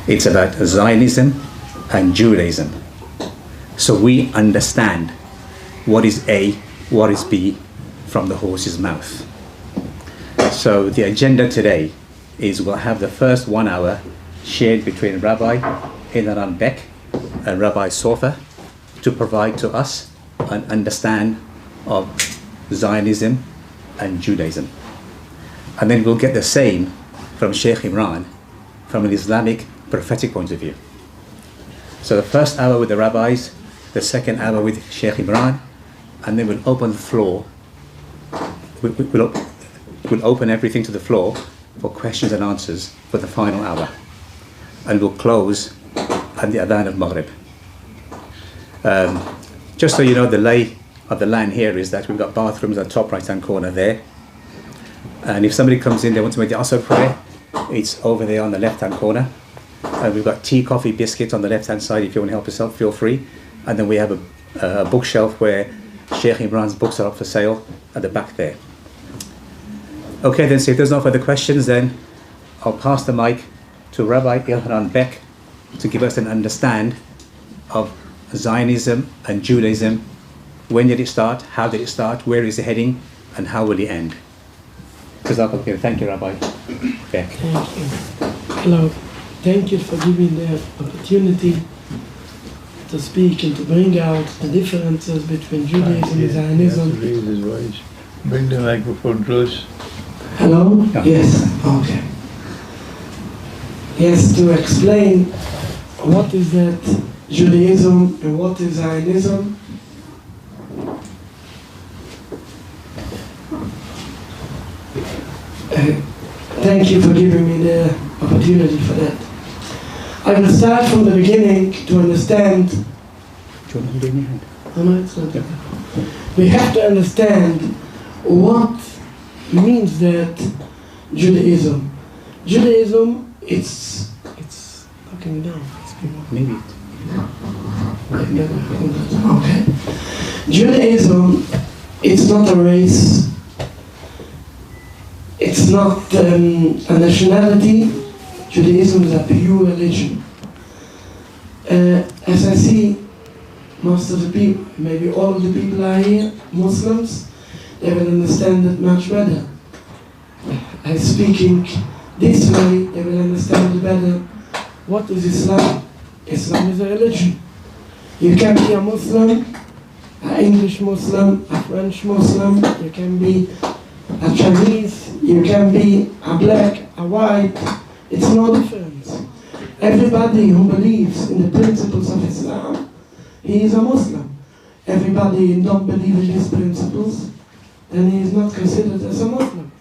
It's about Zionism and Judaism. So we understand what is A, what is B from the horse's mouth. So the agenda today is we'll have the first 1 hour shared between Rabbi Inilah and Rabbi Sofer to provide to us an understand of Zionism and Judaism. And then we'll get the same from Sheikh Imran from an Islamic prophetic point of view. So the first hour with the rabbis, the second hour with Sheikh Imran, and then we'll open the floor. We'll open everything to the floor for questions and answers for the final hour. And we'll close at the Adhan of Maghrib. Just so you know, the lay of the land here is that we've got bathrooms on the top right hand corner there. And if somebody comes in, they want to make the Asr prayer, it's over there on the left hand corner. And we've got tea, coffee, biscuits on the left hand side. If you want to help yourself, feel free. And then we have a bookshelf where Sheikh Imran's books are up for sale at the back there. Okay, then, so if there's no further questions, then I'll pass the mic to Rabbi Ilhan Beck to give us an understand of Zionism and Judaism. When did it start? How did it start? Where is it heading? And how will it end? Thank you, Rabbi. Okay. Thank you. Hello. Thank you for giving the opportunity to speak and to bring out the differences between Judaism and Zionism. Bring the microphone close. Hello? Yeah. Yes. Okay. Yes, to explain what is that Judaism and what is Zionism. Thank you for giving me the opportunity for that. I will start from the beginning to understand. We have to understand what means that Judaism. Judaism, it's looking down. Maybe. Okay. Judaism, it's not a race. It's not a nationality. Judaism is a pure religion. As I see, most of the people, maybe all of the people are here, Muslims, they will understand it much better. By speaking this way, they will understand it better. What is Islam? Islam is a religion. You can be a Muslim, an English Muslim, a French Muslim, you can be a Chinese, you can be a black, a white, it's no difference. Everybody who believes in the principles of Islam, he is a Muslim. Everybody who don't believe in these principles, then he is not considered as a Muslim.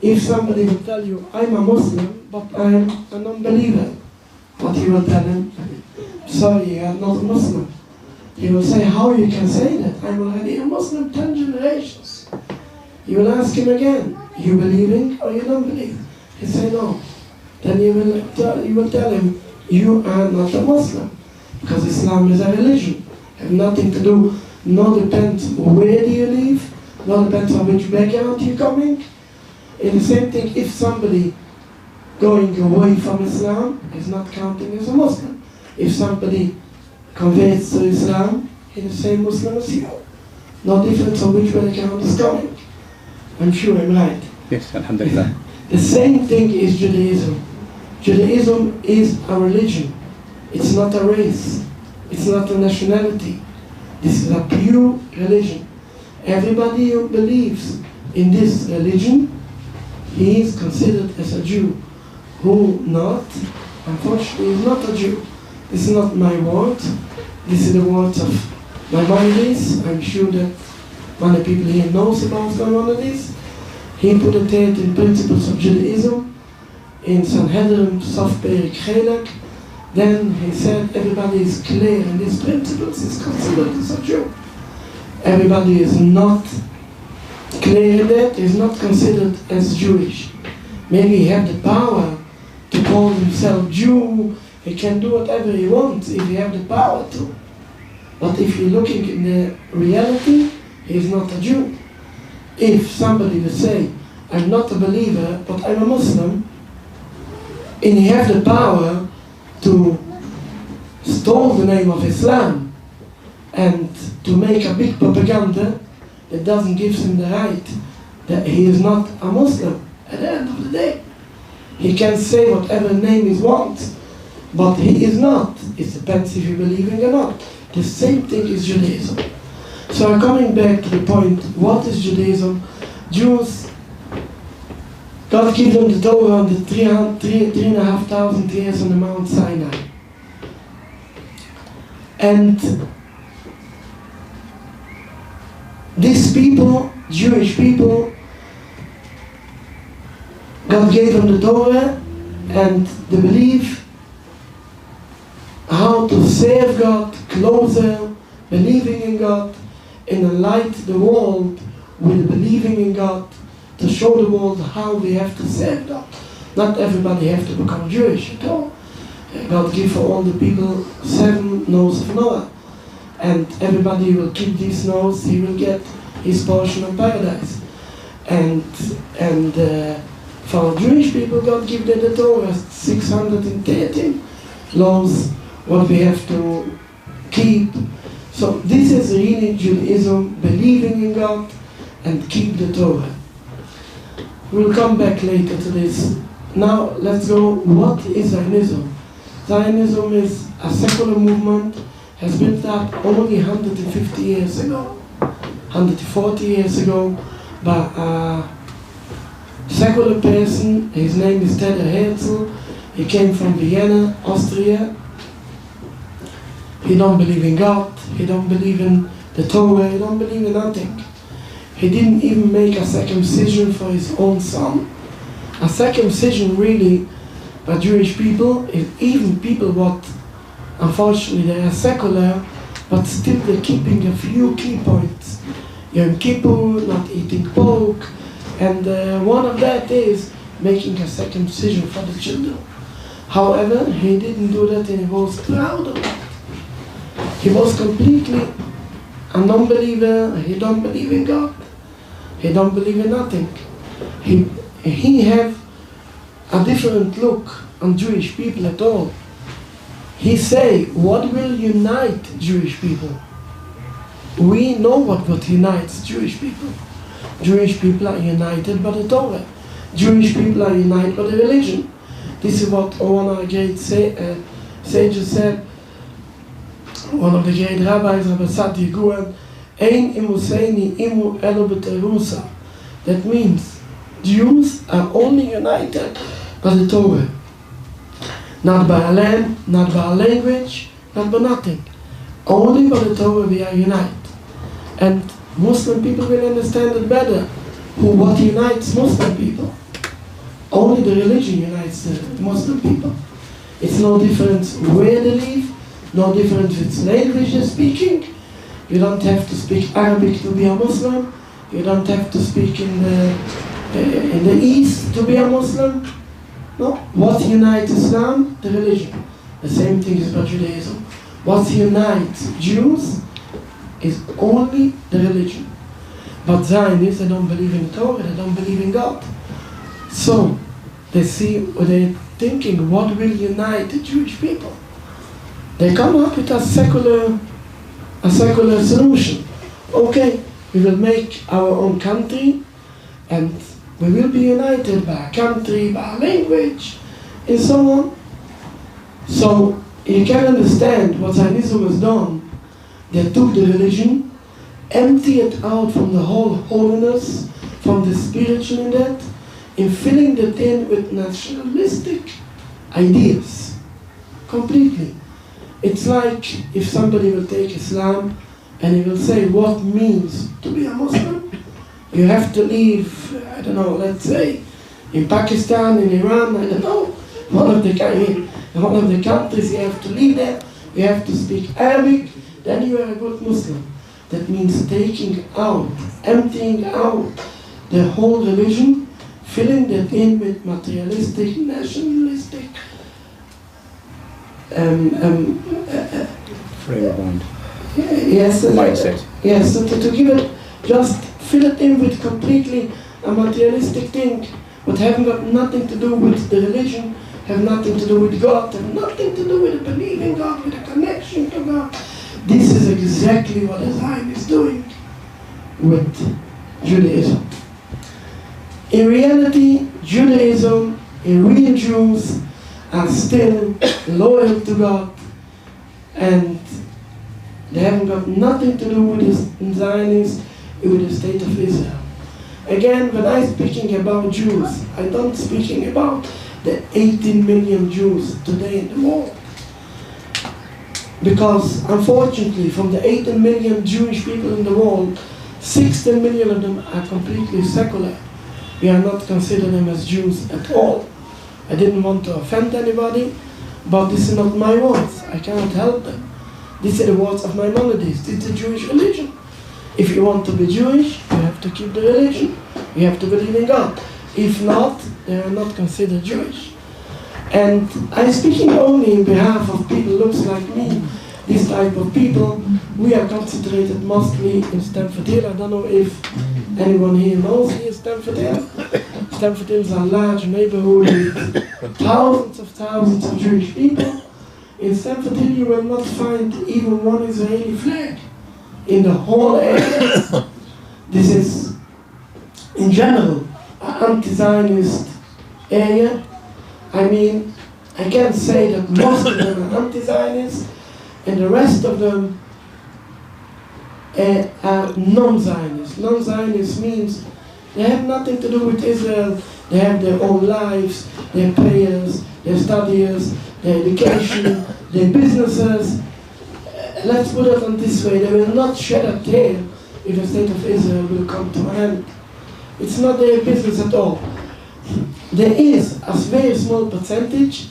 If somebody will tell you, I'm a Muslim, but I'm a non-believer, what you will tell him? Sorry, you are not a Muslim. He will say, how you can say that? I'm already a Muslim 10 generations. You will ask him again, you believing or you don't believe? He say no. Then you will tell him, you are not a Muslim. Because Islam is a religion. Have nothing to do, no depends where do you live, no depends on which background you're coming. And the same thing, if somebody going away from Islam is not counting as a Muslim. If somebody converts to Islam, he's the same Muslim as you. No difference on which background is coming. I'm sure I'm right. Yes, alhamdulillah. The same thing is Judaism. Judaism is a religion. It's not a race. It's not a nationality. This is a pure religion. Everybody who believes in this religion, he is considered as a Jew. Who not, unfortunately, is not a Jew. This is not my word. This is the words of Maimonides. I'm sure that many people here knows about Maimonides. He put it in Principles of Judaism in Sanhedrin, Sof Perik Chelek. Then he said everybody is clear in these principles is considered as a Jew. Everybody is not clear in that, is not considered as Jewish. Maybe he have the power to call himself Jew, he can do whatever he wants if he have the power to. But if you're looking in the reality, he is not a Jew. If somebody will say, I'm not a believer, but I'm a Muslim, and he have the power to stole the name of Islam and to make a big propaganda that doesn't give him the right that he is not a Muslim at the end of the day. He can say whatever name he wants, but he is not. It depends if you believe in it or not. The same thing is Judaism. So I'm coming back to the point, what is Judaism? Jews, God gave them the Torah on the 3,500 years on the Mount Sinai. And these people, Jewish people, God gave them the Torah and they believe how to serve God closer, believing in God, and enlight the world with believing in God, to show the world how we have to serve God. Not everybody have to become Jewish at all. God gave for all the people 7 notes of Noah, and everybody will keep these notes, he will get his portion of paradise. And for Jewish people, God gave them the Torah, 613 laws, what we have to keep. So this is really Judaism, believing in God and keep the Torah. We'll come back later to this. Now let's go, what is Zionism? Zionism is a secular movement, has built up only 150 years ago, 140 years ago, by a secular person. His name is Ted Herzl. He came from Vienna, Austria. He don't believe in God, he don't believe in the Torah, he don't believe in nothing. He didn't even make a circumcision for his own son. A circumcision really, by Jewish people, is even people what, unfortunately they are secular, but still they're keeping a few key points. Yom Kippur, not eating pork, and one of that is making a circumcision for the children. However, he didn't do that and he was proud of it. He was completely a non-believer, he don't believe in God, he don't believe in nothing. He have a different look on Jewish people at all. He say, what will unite Jewish people? We know what unites Jewish people. Jewish people are united by the Torah. Jewish people are united by the religion. This is what one of the great sages said. One of the great rabbis, Rabbi Sati Guan, Ein imuseini imu elo b'terusa. That means Jews are only united by the Torah. Not by a land, not by a language, not by nothing. Only by the Torah we are united. And Muslim people will understand it better. What unites Muslim people? Only the religion unites the Muslim people. It's no difference where they live, no difference if it's language they're speaking. You don't have to speak Arabic to be a Muslim. You don't have to speak in the East to be a Muslim. No. What unites Islam? The religion. The same thing is about Judaism. What unites Jews is only the religion. But Zionists, they don't believe in the Torah, they don't believe in God. So, they're thinking, what will unite the Jewish people? They come up with a secular solution. Okay, we will make our own country, and we will be united by a country, by a language, and so on. So, you can understand what Zionism has done. They took the religion, empty it out from the whole holiness, from the spiritual in that, and filling that in with nationalistic ideas. Completely. It's like if somebody will take Islam and he will say what means to be a Muslim. You have to live, I don't know, let's say, in Pakistan, in Iran, I don't know, one of the countries, you have to live there, you have to speak Arabic, then you are a good Muslim. That means taking out, emptying out the whole religion, filling that in with materialistic, nationalistic frame of mind. Yes, mindset. Yes, so to give it, just fill it in with completely a materialistic thing, but having got nothing to do with the religion, have nothing to do with God, have nothing to do with believing God, with a connection to God. This is exactly what the Zionist is doing with Judaism. In reality, Judaism, in real Jews, are still loyal to God, and they haven't got nothing to do with the Zionists, with the state of Israel. Again, when I'm speaking about Jews, I'm not speaking about the 18 million Jews today in the world. Because unfortunately, from the 18 million Jewish people in the world, 16 million of them are completely secular. We are not considering them as Jews at all. I didn't want to offend anybody, but this is not my words. I cannot help them. These are the words of Maimonides. This is the Jewish religion. If you want to be Jewish, you have to keep the religion. You have to believe in God. If not, they are not considered Jewish. And I'm speaking only in behalf of people who looks like me, this type of people. We are concentrated mostly in Stamford Hill. I don't know if anyone here knows here Stamford Hill. Stamford Hill is a large neighborhood with thousands of Jewish people. In Stamford Hill you will not find even one Israeli flag in the whole area. This is, in general, an anti-Zionist area. I mean, I can say that most of them are anti-Zionist, and the rest of them are non-Zionist. Non-Zionist means they have nothing to do with Israel. They have their own lives, their prayers, their studies, their education, their businesses. Let's put it on this way, they will not shed a tear if the state of Israel will come to an end. It's not their business at all. There is a very small percentage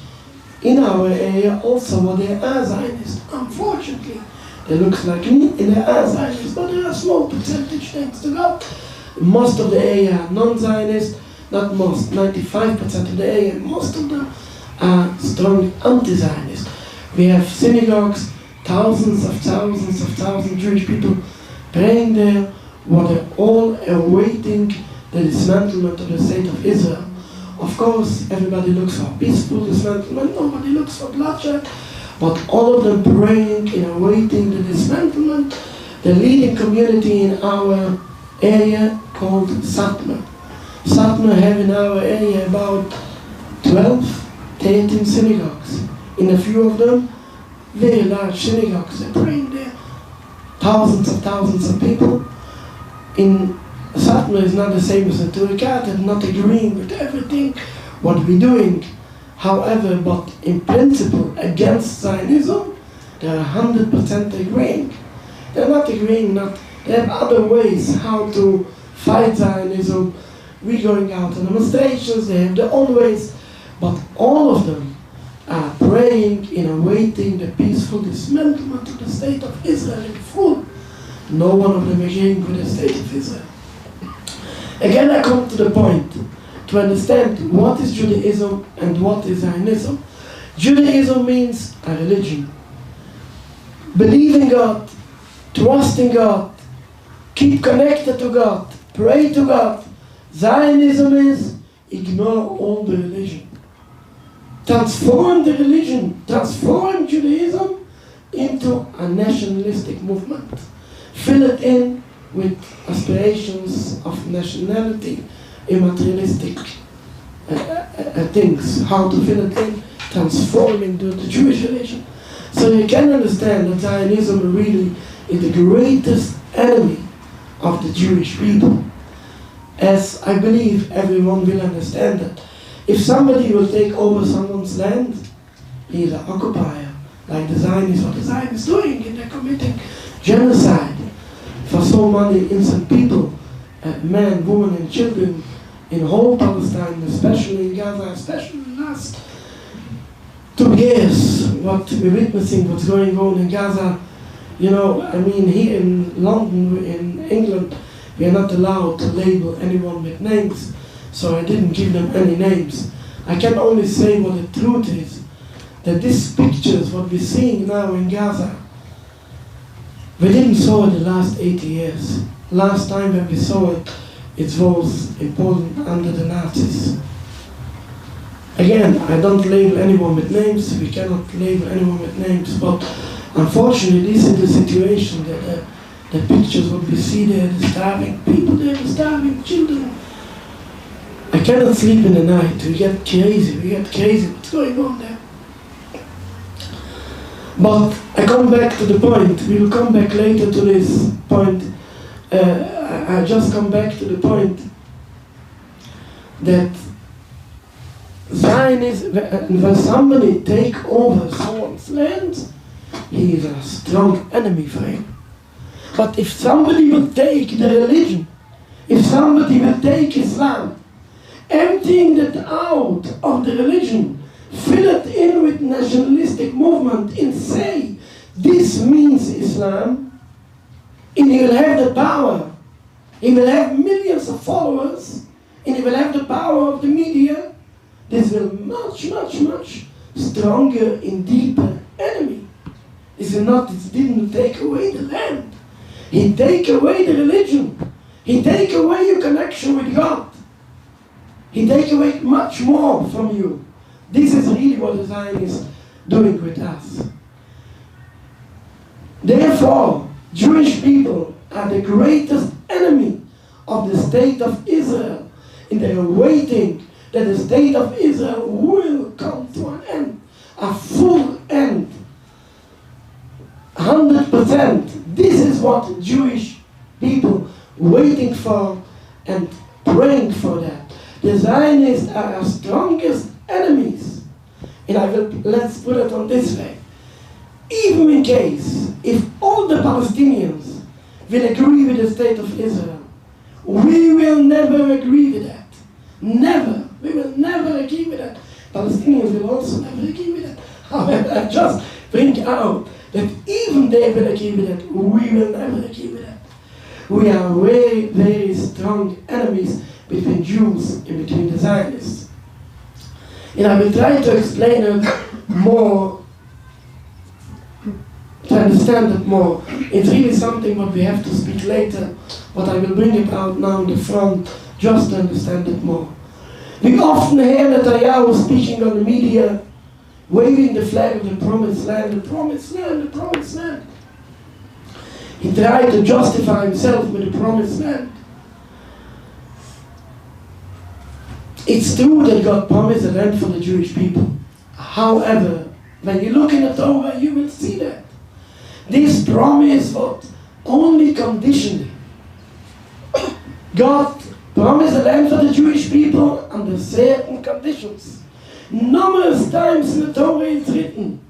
in our area also what they are Zionists. Unfortunately, they look like me and they are Zionists, but they are a small percentage, thanks to God. Most of the area are non-Zionist, not most, 95% of the area, most of them are strongly anti-Zionist. We have synagogues, thousands of Jewish people praying there, what are all awaiting the dismantlement of the state of Israel. Of course, everybody looks for peaceful dismantlement, nobody looks for bloodshed, but all of them praying and awaiting the dismantlement. The leading community in our area called Satmar. Satmar have in our area about 12, 13 synagogues. In a few of them, very large synagogues, they're praying there. Thousands of people. In Satmar is not the same as in Turikat, and not agreeing with everything what we're doing. However, but in principle against Zionism, they're 100% agreeing. They're not agreeing, they have other ways how to fight Zionism. We're going out on demonstrations, they have their own ways, but all of them are praying and awaiting the peaceful dismantlement of the state of Israel in full. No one of them agreeing with the state of Israel. Again, I come to the point to understand what is Judaism and what is Zionism. Judaism means a religion. Believe in God, trust in God, keep connected to God, pray to God. Zionism is ignore all the religion. Transform the religion, transform Judaism into a nationalistic movement. Fill it in with aspirations of nationality, immaterialistic things. How to fill it in, transforming the Jewish religion. So you can understand that Zionism really is the greatest enemy of the Jewish people. As I believe everyone will understand that. If somebody will take over someone's land, he is an occupier, like the Zionists, what the Zionists doing, and they're committing genocide for so many innocent people, men, women, and children in whole Palestine, especially in Gaza, especially in the last 2 years, what we're witnessing, what's going on in Gaza. You know, I mean, here in London, in England, we are not allowed to label anyone with names, so I didn't give them any names. I can only say what the truth is, that these pictures, what we're seeing now in Gaza, we didn't saw it the last 80 years. Last time when we saw it, it was in Poland under the Nazis. Again, I don't label anyone with names, we cannot label anyone with names, but unfortunately this is the situation that the pictures what we see there, the starving people there, the starving children. I cannot sleep in the night, we get crazy, what's going on there? But I come back to the point, we will come back later to this point. I just come back to the point that Zionism, when somebody take over someone's land, he is a strong enemy for him. But if somebody will take the religion, if somebody will take Islam, emptying that out of the religion, fill it in with nationalistic movement and say, this means Islam, and he will have the power, he will have millions of followers, and he will have the power of the media, this will much stronger and deeper enemy. This is not, it didn't take away the land. He take away the religion. He take away your connection with God. He take away much more from you. This is really what the Zionists is doing with us. Therefore, Jewish people are the greatest enemy of the state of Israel. And they are waiting that the state of Israel will come to an end. A full end. 100%. This is what Jewish people waiting for and praying for that. The Zionists are our strongest enemies. And let's put it on this way. Even in case, if all the Palestinians will agree with the state of Israel, we will never agree with that. Never. We will never agree with that. Palestinians will also never agree with that. However, I just bring out that even they will agree with that, we will never agree with that. We are very strong enemies between Jews and between the Zionists. And I will try to explain it more, to understand it more. It's really something what we have to speak later, but I will bring it out now in the front just to understand it more. We often hear Netanyahu speaking on the media, waving the flag of the promised land, the promised land, the promised land. He tried to justify himself with the promised land. It's true that God promised a land for the Jewish people. However, when you look in the Torah, you will see that. This promise was only conditionally. God promised a land for the Jewish people under certain conditions. Numerous times in the Torah it's written,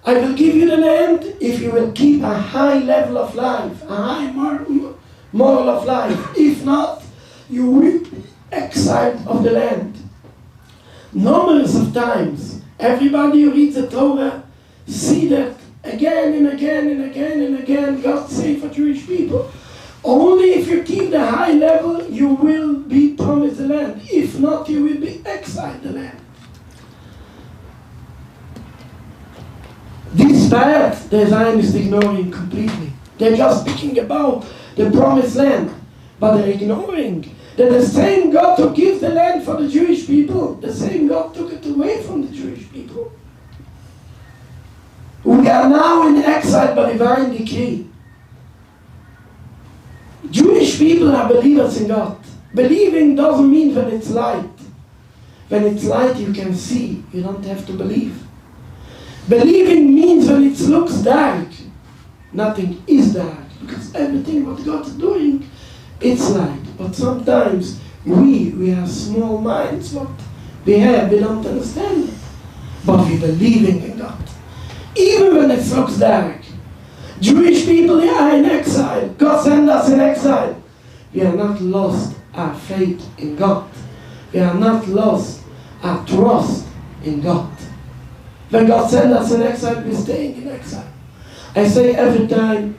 I will give you the land if you will keep a high level of life, a high moral of life. If not, you will be exiled of the land. Numerous of times, everybody who reads the Torah see that again and again and again and again God say for Jewish people, only if you keep the high level you will be promised the land. If not, you will be exiled the land. This part the Zionists ignoring completely. They're just speaking about the promised land, but they're ignoring that the same God who gives the land for the Jewish people, the same God took it away from the Jewish people. We are now in exile by divine decree. Jewish people are believers in God. Believing doesn't mean when it's light. When it's light you can see, you don't have to believe. Believing means when it looks dark, nothing is dark, because everything what God is doing, it's light. But sometimes we have small minds, what we don't understand it. But we believing in God. Even when it looks dark. Jewish people are in exile. God sent us in exile. We are not lost our faith in God. We are not lost our trust in God. When God sent us in exile, we're staying in exile. I say every time,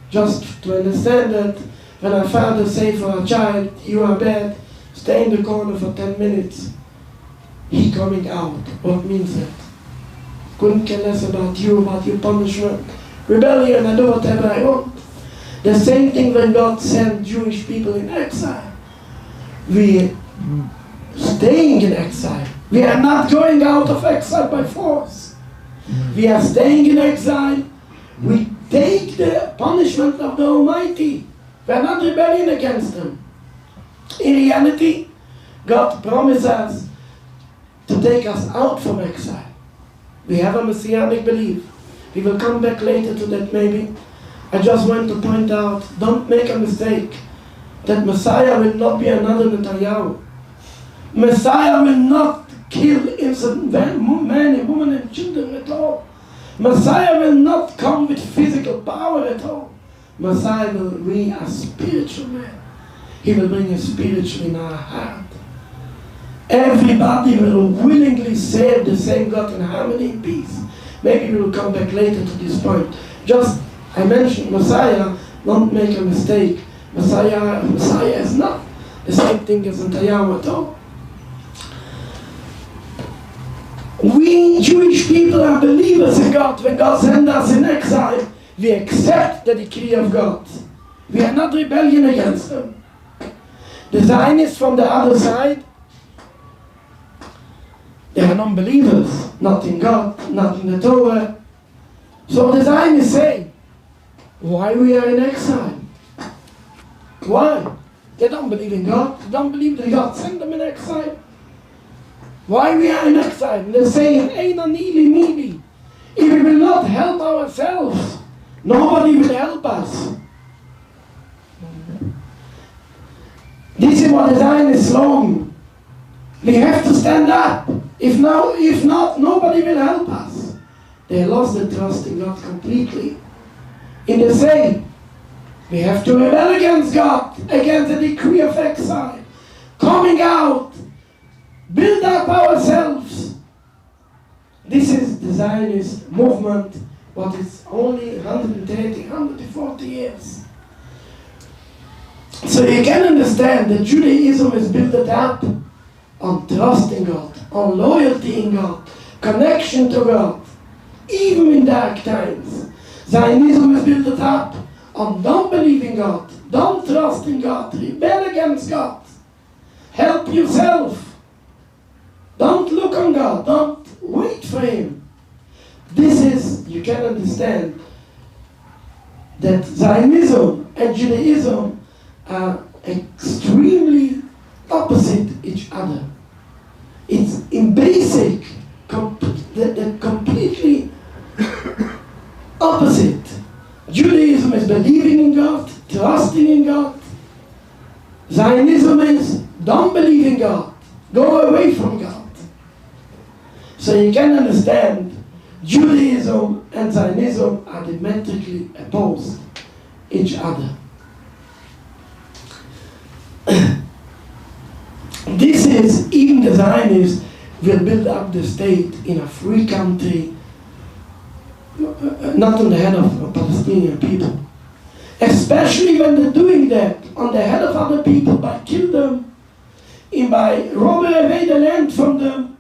just to understand that, when our father say for our child, you are bad, stay in the corner for 10 minutes. He coming out. What means that? Couldn't care less about your punishment. Rebellion, I do whatever I want. The same thing when God sent Jewish people in exile. We staying in exile. We are not going out of exile by force. We are staying in exile. We take the punishment of the Almighty. We are not rebelling against Him. In reality, God promises to take us out from exile. We have a messianic belief. We will come back later to that maybe. I just want to point out, don't make a mistake, that Messiah will not be another Netanyahu. Messiah will not kill innocent men, women and children at all. Messiah will not come with physical power at all. Messiah will bring a spiritual man. He will bring a spiritual in our heart. Everybody will willingly serve the same God in harmony and peace. Maybe we will come back later to this point. Just, I mentioned Messiah, don't make a mistake. Messiah is not the same thing as Netanyahu at all. We Jewish people are believers in God. When God sends us in exile, we accept the decree of God. We are not rebellion against Him. The Zionists from the other side, they are non-believers, not in God, not in the Torah. So the Zionists say, why we are in exile? Why? They don't believe in God. They don't believe that God sent them in exile. Why we are in exile? They're saying, Eina nili mili. If we will not help ourselves, nobody will help us. This is what the Zionist slogan. We have to stand up. If not, nobody will help us. They lost the trust in God completely. And they say, we have to rebel against God, against the decree of exile. Coming out, build up ourselves. This is the Zionist movement, but it's only 130, 140 years. So you can understand that Judaism is built up on trust in God, on loyalty in God, connection to God, even in dark times. Zionism is built up on don't believe in God, don't trust in God, rebel against God, help yourself, don't look on God, don't wait for Him. This is, you can understand that Zionism and Judaism are extremely opposite each other. It's in basic, they're completely opposite. Judaism is believing in God, trusting in God. Zionism is don't believe in God, go away from God. So you can understand Judaism and Zionism are diametrically opposed each other. This is, even the Zionists will build up the state in a free country, not on the head of Palestinian people. Especially when they're doing that on the head of other people by kill them, and by rob away the land from them.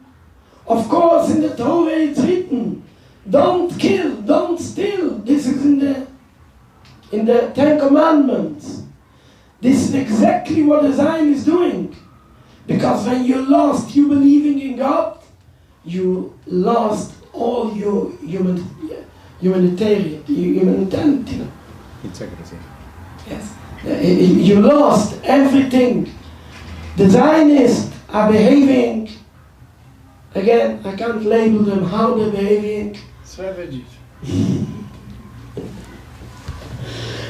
Of course, in the Torah it's written, don't kill, don't steal. This is in the Ten Commandments. This is exactly what the Zion is doing. Because when you lost you believing in God, you lost all your humanitarian. Integrity. Yes. You lost everything. The Zionists are behaving, again, I can't label them how they're behaving. Savages.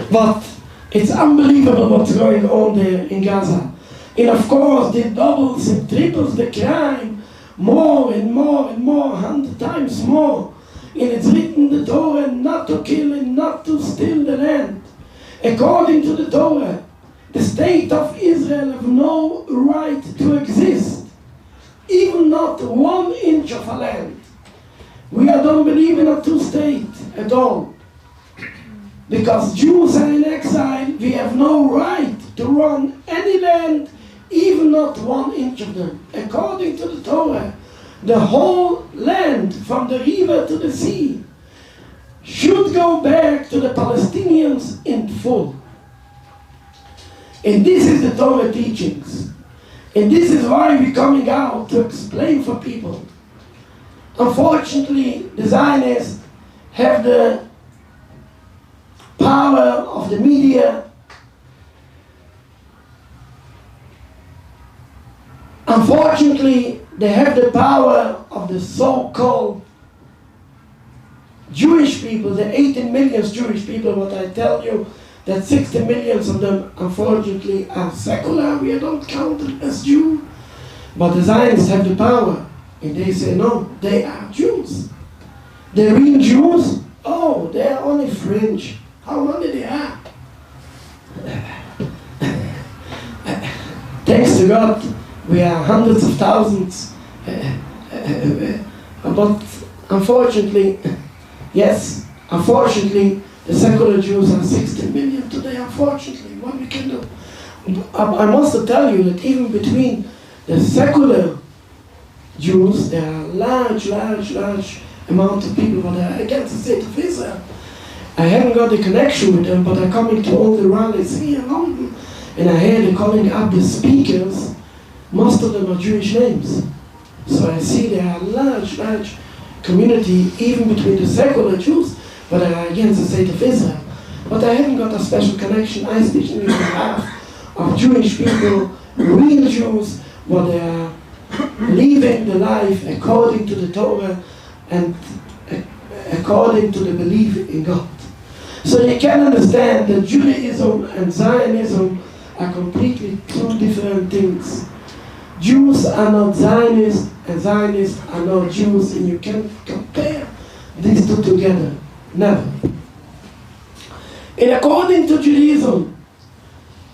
But it's unbelievable what's going on there in Gaza. And of course, it doubles and triples the crime, more and more and more, 100 times more. And it's written in the Torah not to kill and not to steal the land. According to the Torah, the state of Israel have no right to exist, even not 1 inch of a land. We don't believe in a two-state at all. Because Jews are in exile, we have no right to run any land, even not 1 inch of them. According to the Torah, the whole land, from the river to the sea, should go back to the Palestinians in full. And this is the Torah teachings. And this is why we're coming out to explain for people. Unfortunately, the Zionists have the power of the media. Unfortunately, they have the power of the so-called Jewish people, the 18 million Jewish people. What I tell you, that 60 millions of them, unfortunately, are secular. We don't count them as Jews. But the Zionists have the power. And they say, no, they are Jews. The real Jews, oh, they are only fringe. How many they are? Thanks to God, we are hundreds of thousands. But unfortunately, yes, unfortunately, the secular Jews are 60 million today, unfortunately. What we can do? I must tell you that even between the secular Jews, there are large amount of people that are against the state of Israel. I haven't got a connection with them, but I'm coming to all the rallies here in London, and I hear them calling up the speakers. Most of them are Jewish names. So I see there are large community, even between the secular Jews, but are against the state of Israel. But I haven't got a special connection. I speak on behalf of Jewish people, real Jews, what they are living the life according to the Torah and according to the belief in God. So you can understand that Judaism and Zionism are completely two different things. Jews are not Zionists, and Zionists are not Jews, and you can't compare these two together. Never. And according to Judaism,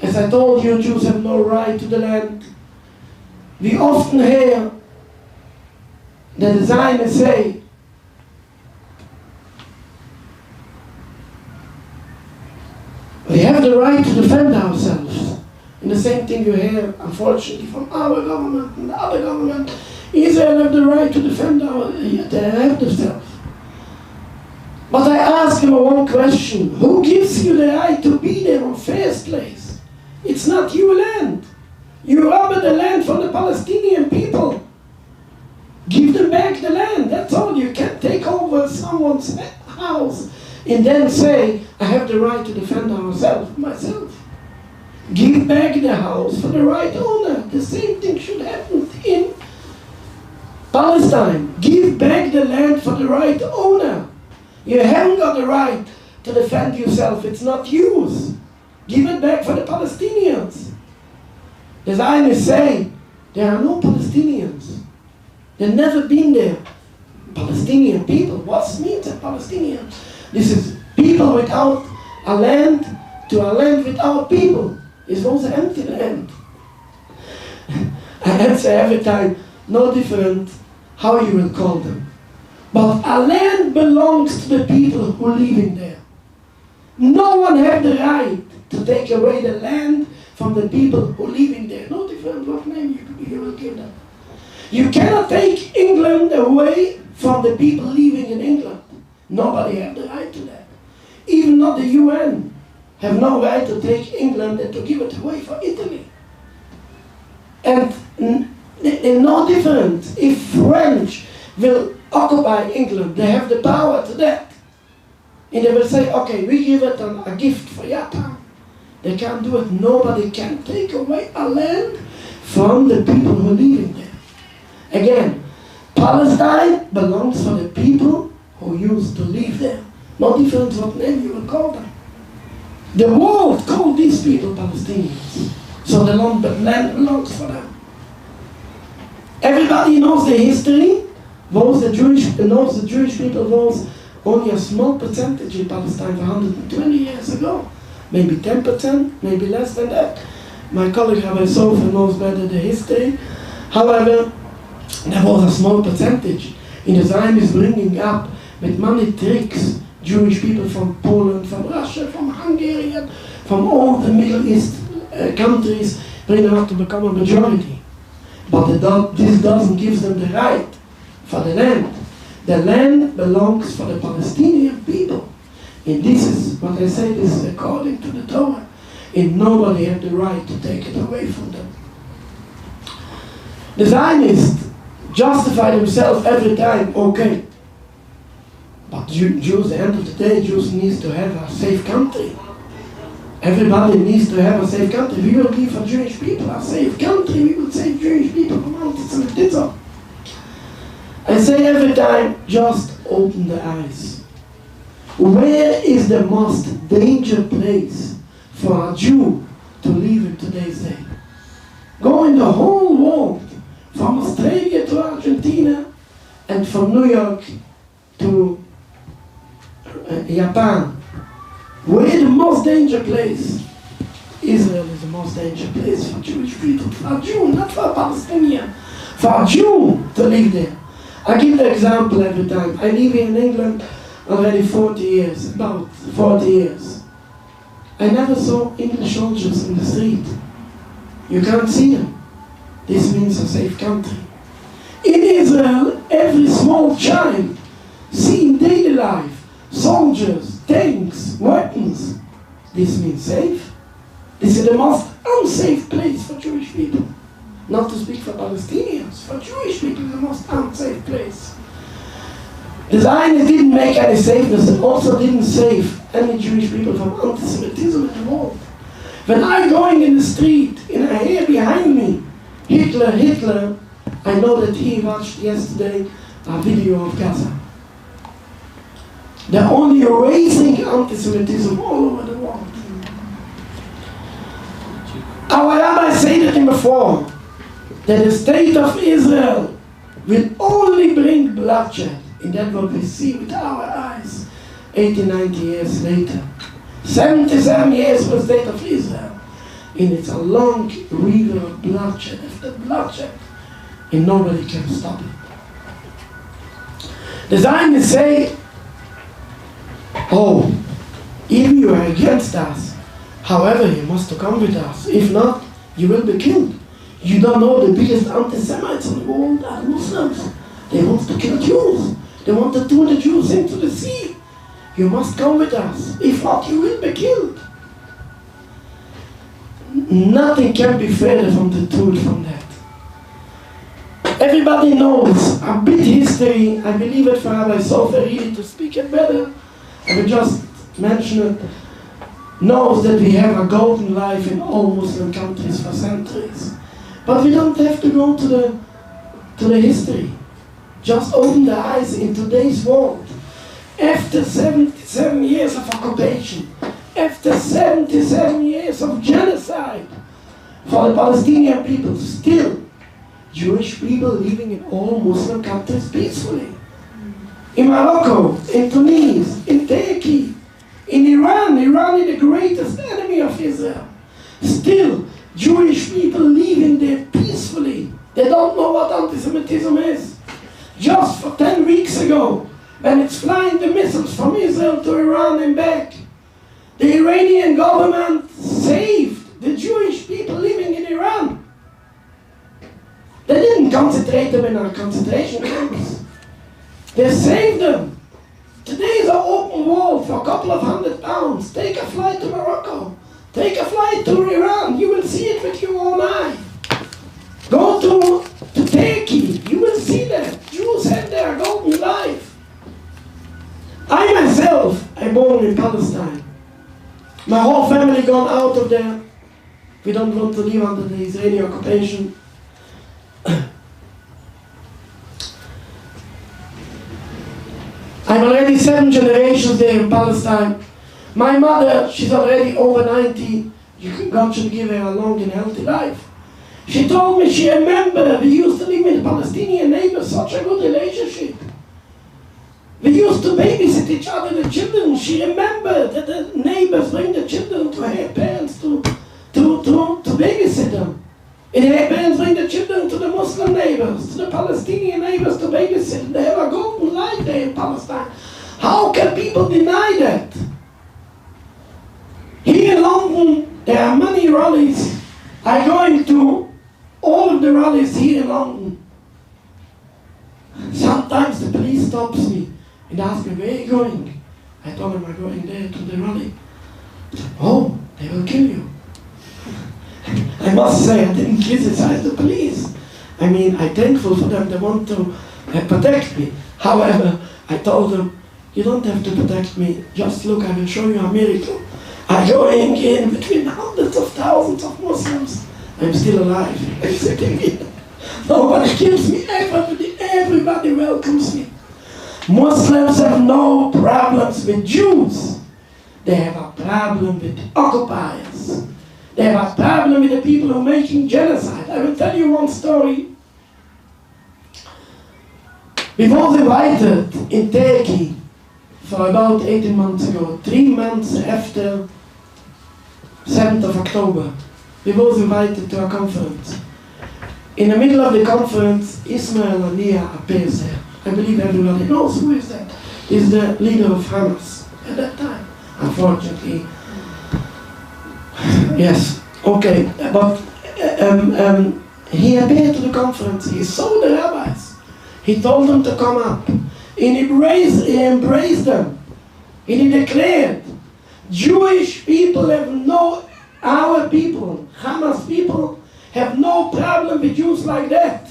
as I told you, Jews have no right to the land. We often hear that the Zionists say, we have the right to defend ourselves. And the same thing you hear, unfortunately, from our government and the other government. Israel have the right to defend themselves. But I ask you one question. Who gives you the right to be there in the first place? It's not your land. You robbed the land from the Palestinian people. Give them back the land. That's all. You can't take over someone's house and then say, I have the right to defend myself. Give back the house for the right owner. The same thing should happen in Palestine. Give back the land for the right owner. You haven't got the right to defend yourself. It's not yours. Give it back for the Palestinians. The Zionists say there are no Palestinians. They've never been there. Palestinian people. What means a Palestinian? This is people without a land to a land without people. It was an empty land. I answer every time, no different how you will call them. But a land belongs to the people who live in there. No one has the right to take away the land from the people who live in there. No different what name you will give them. You cannot take England away from the people living in England. Nobody has the right to that. Even not the UN have no right to take England and to give it away for Italy. And they're no different. If French will occupy England, they have the power to that. And they will say, okay, we give it a gift for Japan. They can't do it. Nobody can take away a land from the people who live in there. Again, Palestine belongs for the people who used to live there. No different what name you will call them. The world called these people Palestinians. So the land belongs for them. Everybody knows the history. Knows the Jewish people was only a small percentage in Palestine 120 years ago. Maybe 10%, maybe less than that. My colleague Rabbi Sofer knows better the history. However, there was a small percentage. And the Zionists bringing up with many tricks Jewish people from Poland, from Russia, from Hungary, from all the Middle East countries, bring them up to become a majority. But this doesn't give them the right for the land. The land belongs for the Palestinian people. And this is what I say, this is according to the Torah. And nobody has the right to take it away from them. The Zionists justify themselves every time, okay. But Jews, at the end of the day, Jews need to have a safe country. Everybody needs to have a safe country. We will give for Jewish people a safe country. We will save Jewish people from anti-Semitism. I say every time, just open the eyes. Where is the most dangerous place for a Jew to live in today's day? Go in the whole world, from Australia to Argentina, and from New York to Japan. Where is the most dangerous place? Israel is the most dangerous place for Jewish people, for a Jew, not for a Palestinian, for a Jew to live there. I give the example every time. I live here in England already 40 years, about 40 years. I never saw English soldiers in the street. You can't see them. This means a safe country. In Israel, every small child see in daily life soldiers, tanks, weapons. This means safe. This is the most unsafe place for Jewish people. Not to speak for Palestinians, for Jewish people, the most unsafe place. The Zionists didn't make any safeness and also didn't save any Jewish people from anti-Semitism in the world. When I'm going in the street and I hear behind me, Hitler, Hitler, I know that he watched yesterday a video of Gaza. They're only erasing anti-Semitism all over the world. Our rabbis said it before, that the state of Israel will only bring bloodshed. And that's what we see with our eyes 80, 90 years later. 77 years for the state of Israel. And it's a long river of bloodshed after bloodshed. And nobody can stop it. The Zionists say, oh, if you are against us, however, you must come with us. If not, you will be killed. You don't know the biggest anti-Semites in the world are Muslims. They want to kill Jews. They want to throw the Jews into the sea. You must come with us. If not, you will be killed. Nothing can be further from the truth from that. Everybody knows a bit history. I believe it for Rabbi Sofer really to speak it better. I will just mention it. Knows that we have a golden life in all Muslim countries for centuries. But we don't have to go to the history. Just open the eyes in today's world. After 77 years of occupation, after 77 years of genocide for the Palestinian people, still Jewish people living in all Muslim countries peacefully. In Morocco, in Tunis, in Turkey, in Iran. Iran is the greatest enemy of Israel. Still, Jewish people living there peacefully. They don't know what anti-Semitism is. Just for 10 weeks ago, when it's flying the missiles from Israel to Iran and back, the Iranian government saved the Jewish people living in Iran. They didn't concentrate them in our concentration camps. They saved them. Today is an open world for a couple of £100. Take a flight to Morocco. Take a flight to Iran. You will see it with your own eye. Go to Turkey. You will see that. Jews have their golden life. I myself, I'm born in Palestine. My whole family gone out of there. We don't want to live under the Israeli occupation. I'm already 7 generations there in Palestine. My mother, she's already over 90. God should give her a long and healthy life. She told me she remembered we used to live with the Palestinian neighbors, such a good relationship. We used to babysit each other, the children. She remembered that the neighbors bring the children to her parents to babysit them. And her parents bring the children to the Muslim neighbors, to the Palestinian neighbors to babysit. They have a golden life there in Palestine. How can people deny that? Here in London, there are many rallies. I'm going to all of the rallies here in London. Sometimes the police stops me and asks me, where are you going? I told him I'm going there to the rally. Oh, they will kill you. I must say I didn't criticize the police. I mean, I'm thankful for them, they want to protect me. However, I told them, you don't have to protect me, just look, I will show you a miracle. I'm going in between hundreds of thousands of Muslims. I'm still alive. I'm sitting here. Nobody kills me, everybody welcomes me. Muslims have no problems with Jews. They have a problem with the occupiers. They have a problem with the people who are making genocide. I will tell you one story. We was invited in Turkey for about 18 months ago, 3 months after 7th of October. We was invited to a conference. In the middle of the conference, Ismail Haniyeh appears there. I believe everybody knows who is that. He's the leader of Hamas at that time, unfortunately. Yes, okay, but he appeared to the conference, he saw the rabbis, he told them to come up, and he embraced them, and he declared, Jewish people have no, our people, Hamas people, have no problem with Jews like that,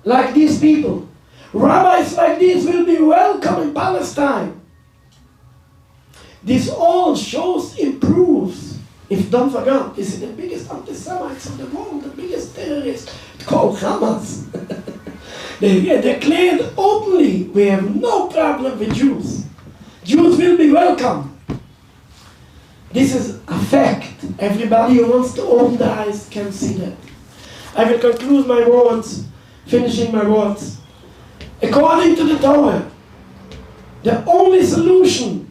like these people. Rabbis like this will be welcome in Palestine. This all shows and proves, if don't forget, this is the biggest anti-Semites of the world, the biggest terrorists called Hamas. They declared openly, we have no problem with Jews. Jews will be welcome. This is a fact. Everybody who wants to open their eyes can see that. I will conclude my words, finishing my words. According to the Torah, the only solution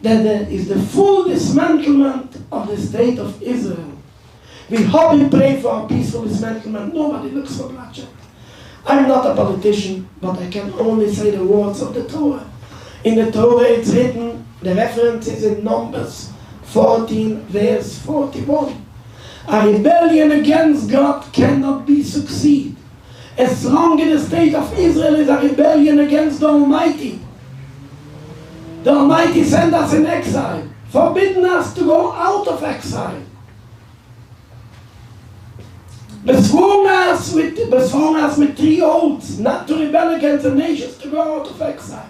that there is the full dismantlement of the state of Israel. We hope and pray for a peaceful dismantlement. Nobody looks for bloodshed. I'm not a politician, but I can only say the words of the Torah. In the Torah it's written, the reference is in Numbers 14, verse 41. A rebellion against God cannot be succeed. As long as the state of Israel is a rebellion against the Almighty. The Almighty sent us in exile, forbidden us to go out of exile. Besworn us with 3 oaths not to rebel against the nations, to go out of exile.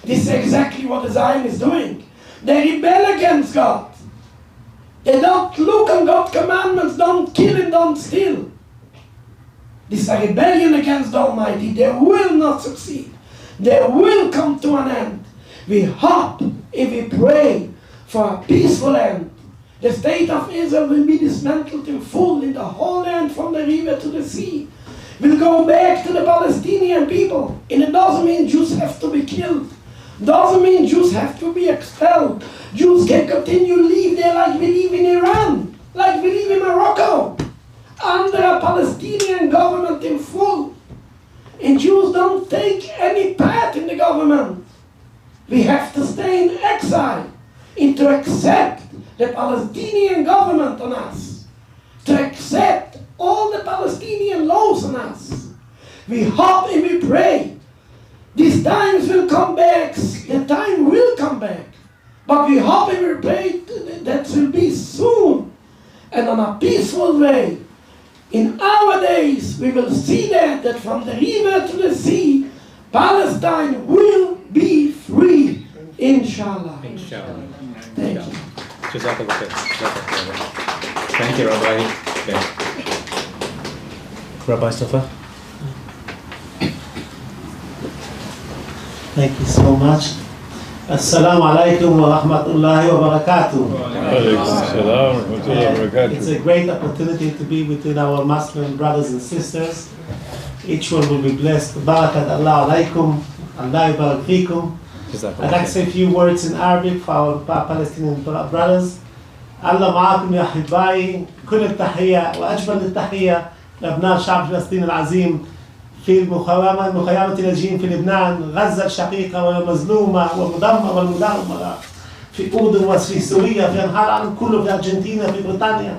This is exactly what the Zionists is doing. They rebel against God. They don't look on God's commandments, don't kill and don't steal. This is a rebellion against the Almighty. They will not succeed. They will come to an end. We hope, if we pray for a peaceful end, the state of Israel will be dismantled in full in the whole land from the river to the sea. We'll go back to the Palestinian people. And it doesn't mean Jews have to be killed. Doesn't mean Jews have to be expelled. Jews can continue to live there like we live in Iran, like we live in Morocco, under a Palestinian government in full. And Jews don't take any part in the government. We have to stay in exile and to accept the Palestinian government on us, to accept all the Palestinian laws on us. We hope and we pray. These times will come back, the time will come back. But we hope and we pray that will be soon and on a peaceful way. In our days, we will see that from the river to the sea, Palestine will be free, inshallah. Inshallah. Thank you. Jazakallah khair. Thank you, Rabbi. Okay. Rabbi Safa. Thank you so much. Assalamu alaikum wa rahmatullahi wa barakatuh. It's a great opportunity to be between our Muslim brothers and sisters. Each one will be blessed. Barakat Allah alaikum, Allah barak fikum. I'd like to say a few words in Arabic for our Palestinian brothers. Allah ma'akum ya hibai, كل التحية وأجمل التحية لأبناء شعب فلسطين العظيم في المخيمة اللاجئين في لبنان، غزة الشقيقة والمظلومة والمدمرة والمدمرة، في الأردن وفي سوريا، في أنحاء العالم كله، في أرجنتينا، في بريطانيا.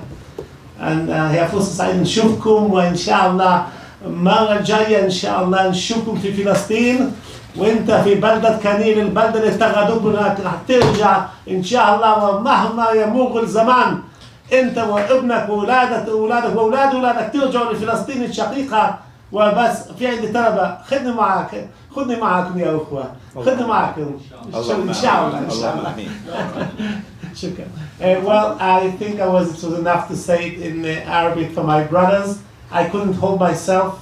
هي فرصة سعيدة نشوفكم، وإن شاء الله المرة الجاية إن شاء الله نشوفكم في فلسطين، وأنت في بلدة كنيل، البلدة اللي افتقدوك هناك، رح ترجع إن شاء الله، ومهما يمر الزمان أنت وابنك وأولادك وأولادك وأولاد أولادك ترجعوا لفلسطين الشقيقة وبس في عندي طلبة خدني معكم يا أخوة خدني معكم إن شاء الله شكرا. Well, I think it was enough to say it in Arabic for my brothers. I couldn't hold myself.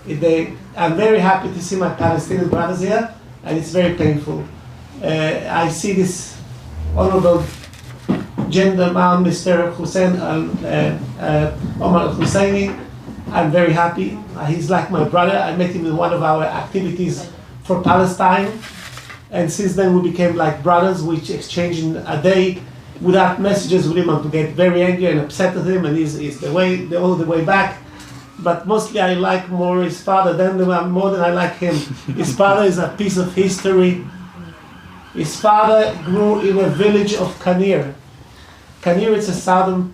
I'm very happy to see my Palestinian brothers here, and it's very painful. I see this honorable gentleman, Mr. Hussein Omar al-Husseini. I'm very happy. He's like my brother. I met him in one of our activities for Palestine, and since then we became like brothers, which exchanged a day without messages with him. I get very angry and upset with him, and he's all the way back. But mostly I like more his father more than I like him. His father is a piece of history. His father grew in a village of Kanir. Kanir is a southern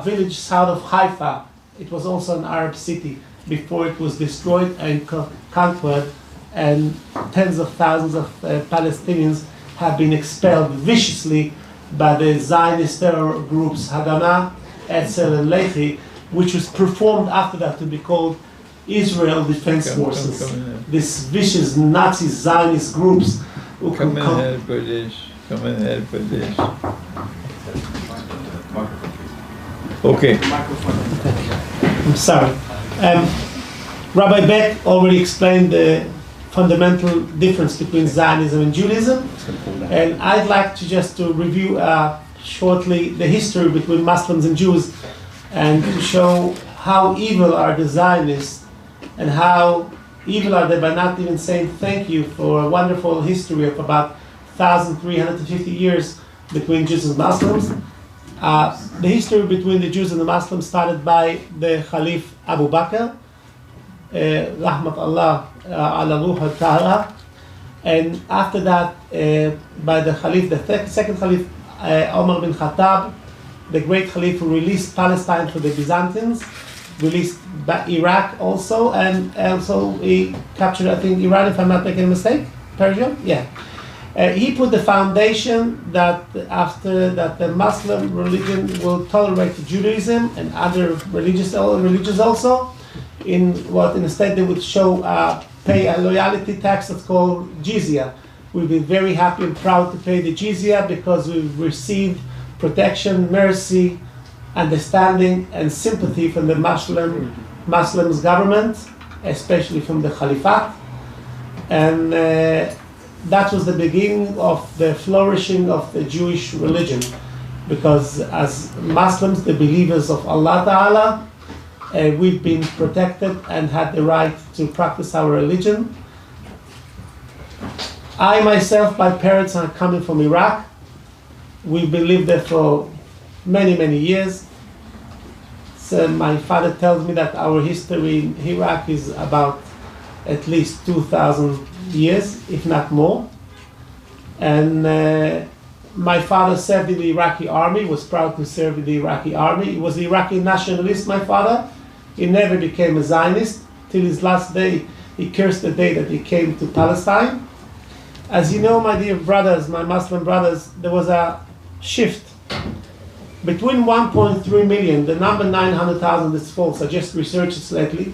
village south of Haifa. It was also an Arab city before it was destroyed and conquered, and tens of thousands of Palestinians have been expelled viciously by the Zionist terror groups Haganah, Etzel, and Lehi, which was performed after that to be called Israel Defense Forces. These vicious Nazi Zionist groups who come and help with this. Come and help with this. Okay. I'm sorry. Rabbi Beck already explained the fundamental difference between Zionism and Judaism, and I'd like to just review shortly the history between Muslims and Jews, and to show how evil are the Zionists and how evil are they by not even saying thank you for a wonderful history of about 1,350 years between Jews and Muslims. The history between the Jews and the Muslims started by the Caliph Abu Bakr, Rahmat Allah ala Ruh al-Tahara, and after that by the Caliph, the second Caliph, Omar bin Khattab, the great Caliph who released Palestine for the Byzantines, released Iraq also, and also he captured, I think, Iran, if I'm not making a mistake, Persia, yeah. He put the foundation that after that the Muslim religion will tolerate Judaism and other religions also, instead they would pay a loyalty tax that's called jizya. We've been very happy and proud to pay the jizya because we've received protection, mercy, understanding, and sympathy from the Muslims government, especially from the Caliphate, and that was the beginning of the flourishing of the Jewish religion, because as Muslims, the believers of Allah Ta'ala, we've been protected and had the right to practice our religion. I myself, my parents are coming from Iraq. We've been lived there for many, many years. So my father tells me that our history in Iraq is about at least 2,000 years, if not more. And my father served in the Iraqi army, was proud to serve in the Iraqi army. He was an Iraqi nationalist, my father. He never became a Zionist. Till his last day, he cursed the day that he came to Palestine. As you know, my dear brothers, my Muslim brothers, there was a shift. Between 1.3 million, the number 900,000 is false, I just researched it lately.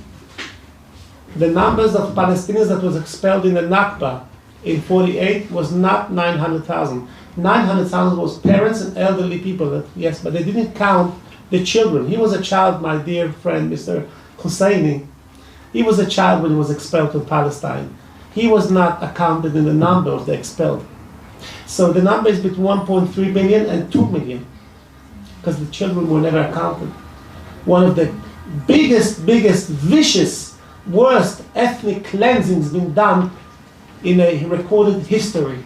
The numbers of Palestinians that was expelled in the Nakba in 48 was not 900,000. 900,000 was parents and elderly people, yes, but they didn't count the children. He was a child, my dear friend, Mr. Husseini. He was a child when he was expelled from Palestine. He was not accounted in the number of the expelled. So the number is between 1.3 million and 2 million, because the children were never counted. One of the biggest, vicious, worst ethnic cleansings been done in a recorded history.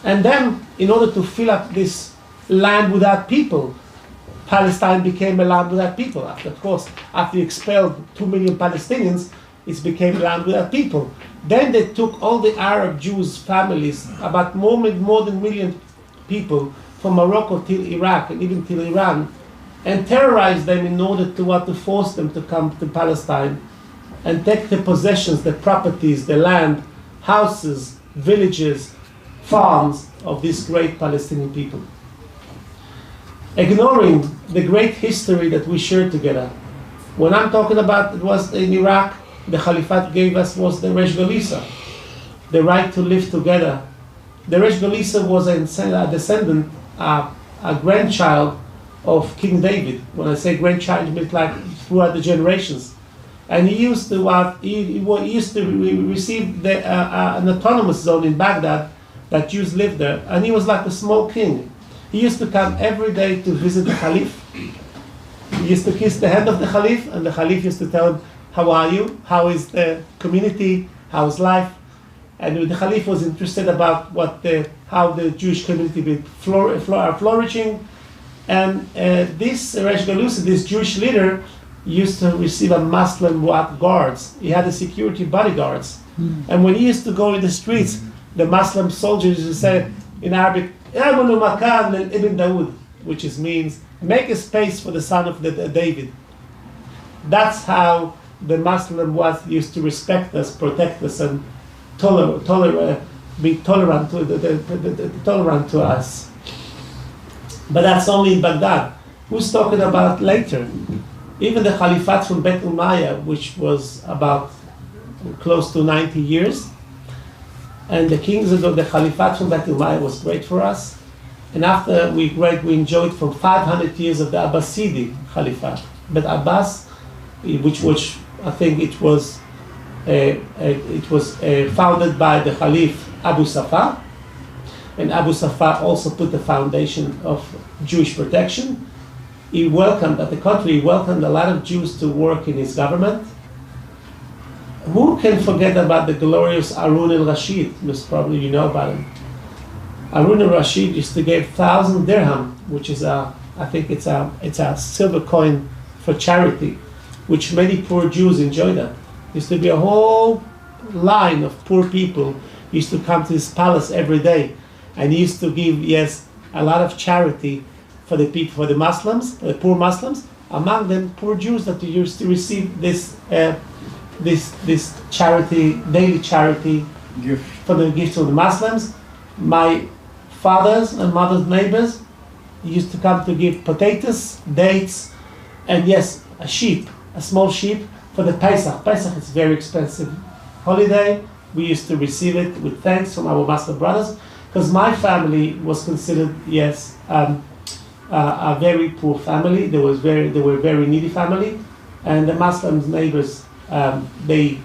And then, in order to fill up this land without people, Palestine became a land without people. Of course, after you expelled 2 million Palestinians, it became a land without people. Then they took all the Arab Jews families, about more than a million people, from Morocco till Iraq and even till Iran, and terrorized them in order to force them to come to Palestine and take the possessions, the properties, the land, houses, villages, farms of these great Palestinian people. ignoring the great history that we shared together. When I'm talking about it was in Iraq, the Caliphate gave us was the Resh Galisa, the right to live together. The Resh Galisa was a descendant, a grandchild of King David. When I say grandchild, it means like throughout the generations. And he used to receive an autonomous zone in Baghdad that Jews lived there, and he was like a small king. He used to come every day to visit the Caliph. He used to kiss the hand of the Caliph, and the Caliph used to tell him, "How are you? How is the community? How is life?" And the Caliph was interested about how the Jewish community are flourishing. And this Resh Galus, this Jewish leader, used to receive a Muslim guards. He had a security bodyguards. And when he used to go in the streets, the Muslim soldiers used to say in Arabic, "Amanu makan lil ibn Dawood," which means make a space for the son of David. That's how the Muslim used to respect us, protect us, and be tolerant to us. But that's only in Baghdad. Who's talking about later? Even the Caliphate from Bet Umayyah, which was about close to 90 years, and the kings of the Caliphate from Bet Umayyah was great for us. And after we enjoyed from 500 years of the Abbasidi Caliphate. But Abbas, which I think it was founded by the Caliph Abu Safa, and Abu Safa also put the foundation of Jewish protection. He welcomed a lot of Jews to work in his government. Who can forget about the glorious Harun al-Rashid? Most probably you know about him. Harun al-Rashid used to give 1,000 dirham, which is I think it's a silver coin for charity, which many poor Jews enjoy that. Used to be a whole line of poor people used to come to his palace every day, and he used to give a lot of charity for the people, for the Muslims, the poor Muslims. Among them, poor Jews that used to receive this charity, daily charity Gift. for the gifts of the Muslims. My father's and mother's neighbors used to come to give potatoes, dates, and a sheep, a small sheep for the Pesach. Pesach is very expensive holiday. We used to receive it with thanks from our Muslim brothers, because my family was considered a very poor family. They were very needy family, and the Muslim neighbors they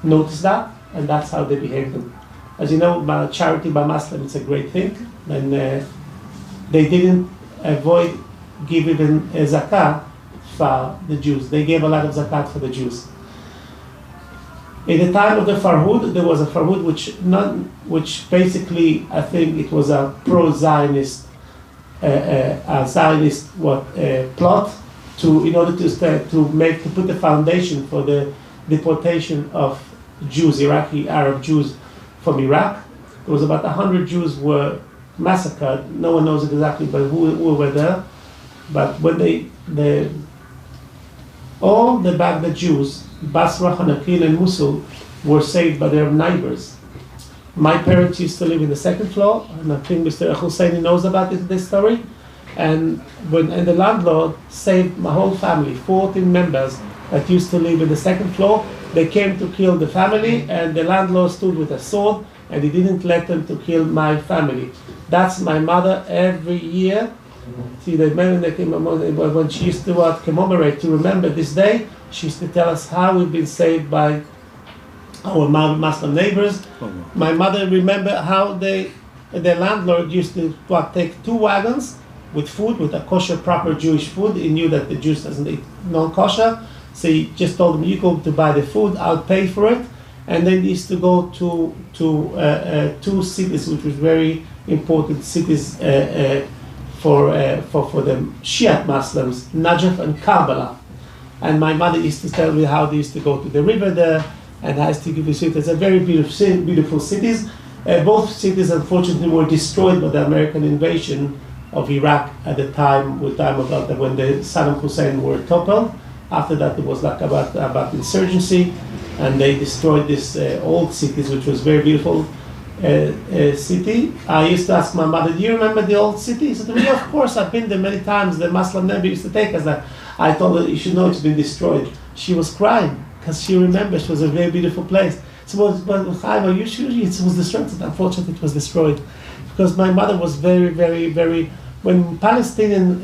noticed that, and that's how they behaved them. As you know, charity by Muslims is a great thing, and they didn't avoid giving zakah for the Jews. They gave a lot of zakat for the Jews. In the time of the Farhud, there was a Farhud which basically, I think it was a pro-Zionist, plot in order to put the foundation for the deportation of Jews, Iraqi Arab Jews from Iraq. There was about 100 Jews were massacred. No one knows exactly, but who were there. But when all the Baghdad Jews, Basra, Hanakil, and Mosul, were saved by their neighbors. My parents used to live in the second floor, and I think Mr. Husseini knows about this story. And the landlord saved my whole family, 14 members that used to live in the second floor. They came to kill the family, and the landlord stood with a sword, and he didn't let them to kill my family. That's my mother every year. See, when she used to commemorate, to remember this day, she used to tell us how we've been saved by our Muslim neighbors. My mother remember how the landlord used to take 2 wagons with food, with a kosher, proper Jewish food. He knew that the Jews doesn't eat non-kosher, so he just told them, "You go to buy the food, I'll pay for it." And then he used to go to 2 cities, which was very important cities for the Shiite Muslims, Najaf and Karbala. And my mother used to tell me how they used to go to the river there, and how to give you cities. It's a very beautiful cities. Both cities, unfortunately, were destroyed by the American invasion of Iraq at the time, when the Saddam Hussein were toppled. After that, it was like about insurgency, and they destroyed these old cities, which was very beautiful. city. I used to ask my mother, do you remember the old city? She said, yeah, of course, I've been there many times. The Muslim Nabi used to take us there. I told her, you should know it's been destroyed. She was crying because she remembered it was a very beautiful place. So, but Chaim, are you sure it was destroyed? Unfortunately, it was destroyed because my mother was very, very, very. When Palestinian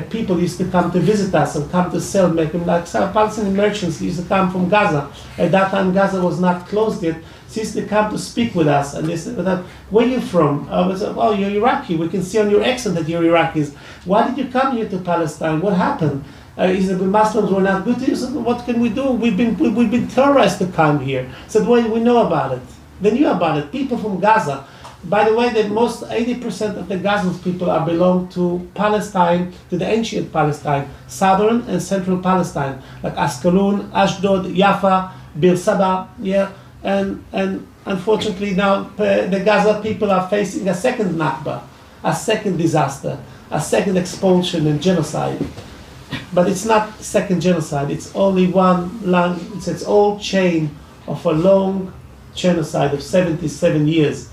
people used to come to visit us and come to sell, making like some Palestinian merchants used to come from Gaza. At that time, Gaza was not closed yet. They used to come to speak with us, and they said, "Where are you from?" I said, "Oh, you're Iraqi. We can see on your accent that you're Iraqis. Why did you come here to Palestine? What happened?" He said, "The Muslims were not good to you." I said, "What can we do? We've been terrorized to come here." I said, "Well, we know about it. They knew about it. People from Gaza." By the way, the most 80% of the Gazan people belong to Palestine, to the ancient Palestine, southern and central Palestine, like Ascalon, Ashdod, Jaffa, Beersheba, yeah, and unfortunately now the Gaza people are facing a second Nakba, a second disaster, a second expulsion and genocide. But it's not second genocide, it's only one long, it's its old chain of a long genocide of 77 years.